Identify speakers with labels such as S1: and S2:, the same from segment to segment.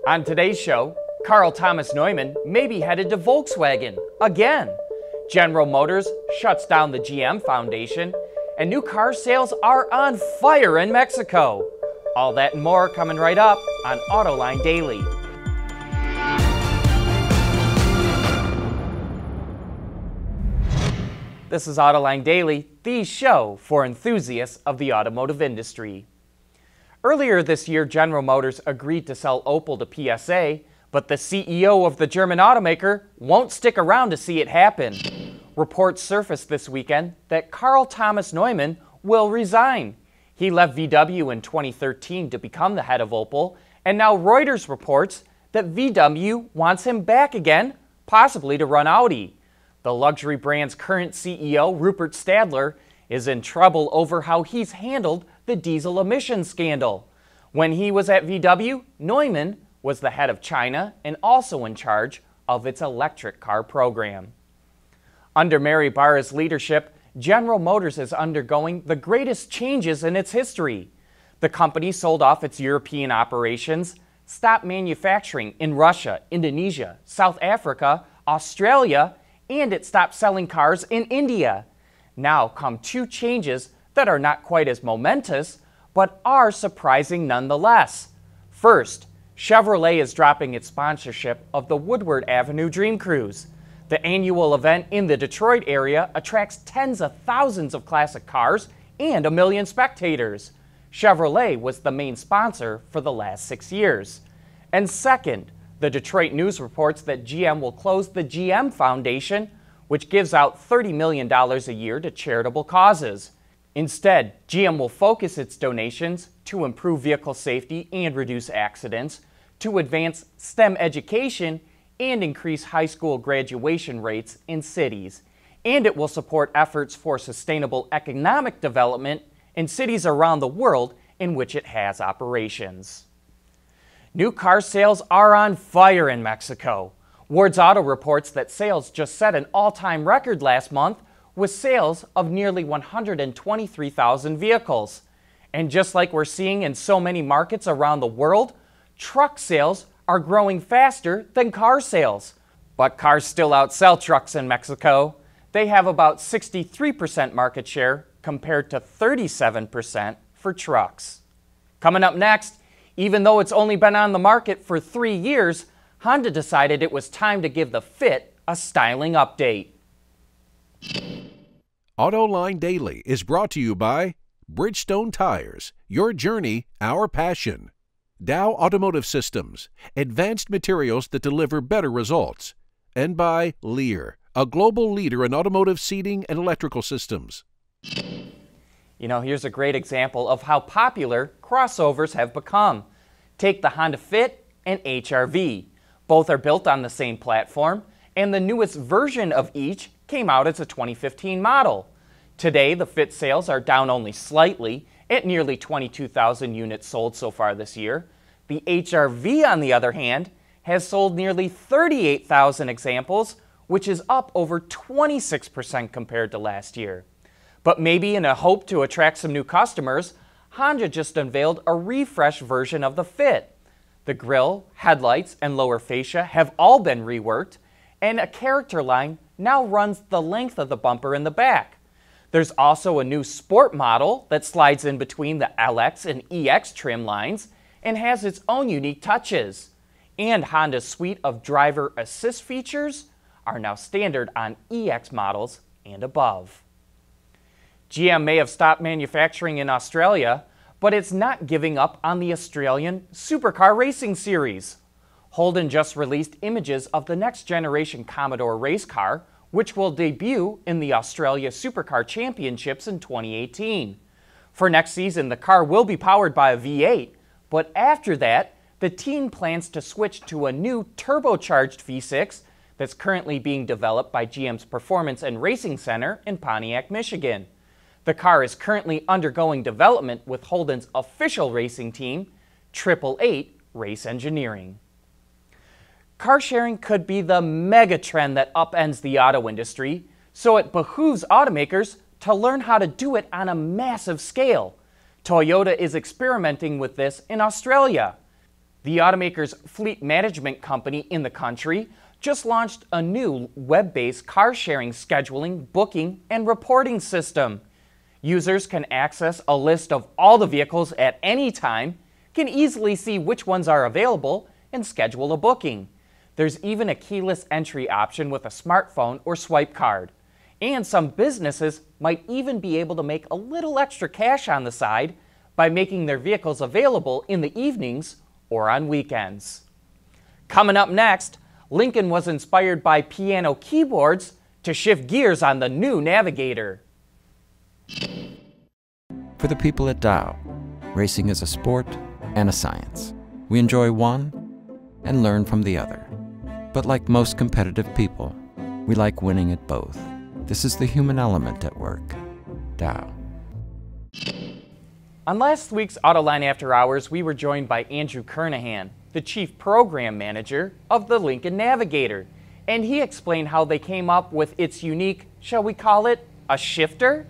S1: On today's show, Karl-Thomas Neumann may be headed to Volkswagen again. General Motors shuts down the GM Foundation, and new car sales are on fire in Mexico. All that and more coming right up on Autoline Daily. This is Autoline Daily, the show for enthusiasts of the automotive industry. Earlier this year, General Motors agreed to sell Opel to PSA, but the CEO of the German automaker won't stick around to see it happen. Reports surfaced this weekend that Karl-Thomas Neumann will resign. He left VW in 2013 to become the head of Opel, and now Reuters reports that VW wants him back again, possibly to run Audi. The luxury brand's current CEO, Rupert Stadler, is in trouble over how he's handled the diesel emissions scandal. When he was at VW, Neumann was the head of China and also in charge of its electric car program. Under Mary Barra's leadership, General Motors is undergoing the greatest changes in its history. The company sold off its European operations, stopped manufacturing in Russia, Indonesia, South Africa, Australia, and it stopped selling cars in India. Now come two changes that are not quite as momentous, but are surprising nonetheless. First, Chevrolet is dropping its sponsorship of the Woodward Avenue Dream Cruise. The annual event in the Detroit area attracts tens of thousands of classic cars and 1 million spectators. Chevrolet was the main sponsor for the last 6 years. And second, the Detroit News reports that GM will close the GM Foundation, which gives out $30 million a year to charitable causes. Instead, GM will focus its donations to improve vehicle safety and reduce accidents, to advance STEM education and increase high school graduation rates in cities. And it will support efforts for sustainable economic development in cities around the world in which it has operations. New car sales are on fire in Mexico. Ward's Auto reports that sales just set an all-time record last month with sales of nearly 123,000 vehicles. And just like we're seeing in so many markets around the world, truck sales are growing faster than car sales. But cars still outsell trucks in Mexico. They have about 63% market share compared to 37% for trucks. Coming up next, even though it's only been on the market for 3 years, Honda decided it was time to give the Fit a styling update.
S2: Autoline Daily is brought to you by Bridgestone Tires, your journey, our passion. Dow Automotive Systems, advanced materials that deliver better results. And by Lear, a global leader in automotive seating and electrical systems.
S1: You know, here's a great example of how popular crossovers have become. Take the Honda Fit and HR-V. Both are built on the same platform, and the newest version of each came out as a 2015 model. Today, the Fit sales are down only slightly, at nearly 22,000 units sold so far this year. The HR-V, on the other hand, has sold nearly 38,000 examples, which is up over 26% compared to last year. But maybe in a hope to attract some new customers, Honda just unveiled a refreshed version of the Fit. The grille, headlights, and lower fascia have all been reworked, and a character line now runs the length of the bumper in the back. There's also a new Sport model that slides in between the LX and EX trim lines and has its own unique touches. And Honda's suite of driver assist features are now standard on EX models and above. GM may have stopped manufacturing in Australia, but it's not giving up on the Australian Supercar Racing Series. Holden just released images of the next generation Commodore Racecar, which will debut in the Australia Supercar Championships in 2018. For next season, the car will be powered by a V8, but after that, the team plans to switch to a new turbocharged V6 that's currently being developed by GM's Performance and Racing Center in Pontiac, Michigan. The car is currently undergoing development with Holden's official racing team, 888 Race Engineering. Car sharing could be the mega trend that upends the auto industry, so it behooves automakers to learn how to do it on a massive scale. Toyota is experimenting with this in Australia. The automaker's fleet management company in the country just launched a new web-based car-sharing scheduling, booking, and reporting system. Users can access a list of all the vehicles at any time, can easily see which ones are available, and schedule a booking. There's even a keyless entry option with a smartphone or swipe card. And some businesses might even be able to make a little extra cash on the side by making their vehicles available in the evenings or on weekends. Coming up next, Lincoln was inspired by piano keyboards to shift gears on the new Navigator.
S3: For the people at Dow, racing is a sport and a science. We enjoy one and learn from the other. But like most competitive people, we like winning at both. This is the human element at work. Dow.
S1: On last week's Autoline After Hours, we were joined by Andrew Kernahan, the Chief Program Manager of the Lincoln Navigator, and he explained how they came up with its unique, shall we call it, a shifter?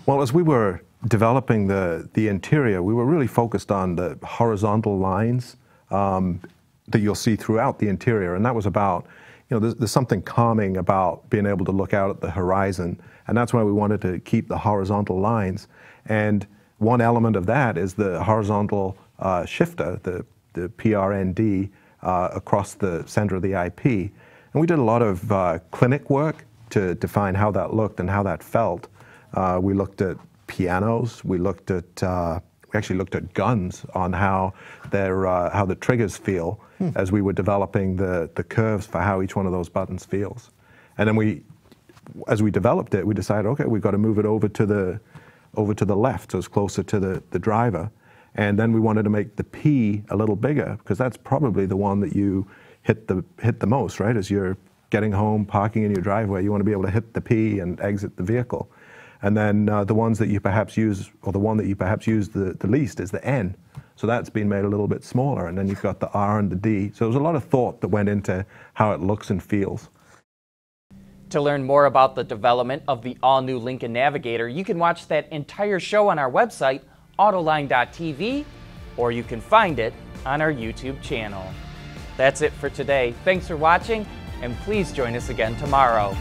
S4: Well, as we were developing the interior, we were really focused on the horizontal lines that you'll see throughout the interior, and that was about, there's something calming about being able to look out at the horizon, and that's why we wanted to keep the horizontal lines. And one element of that is the horizontal shifter, the PRND, across the center of the IP. And we did a lot of clinic work to define how that looked and how that felt. We looked at pianos, we actually looked at guns on how the triggers feel as we were developing the curves for how each one of those buttons feels. And then as we developed it, we decided, okay, we've got to move it over to the left, so it's closer to the driver. And then we wanted to make the P a little bigger, because that's probably the one that you hit the most, right? As you're getting home, parking in your driveway, you want to be able to hit the P and exit the vehicle. And then the ones that you perhaps use, or the one that you perhaps use the least, is the N. So that's been made a little bit smaller, and then you've got the R and the D. So there's a lot of thought that went into how it looks and feels.
S1: To learn more about the development of the all-new Lincoln Navigator, you can watch that entire show on our website, Autoline.tv, or you can find it on our YouTube channel. That's it for today. Thanks for watching, and please join us again tomorrow.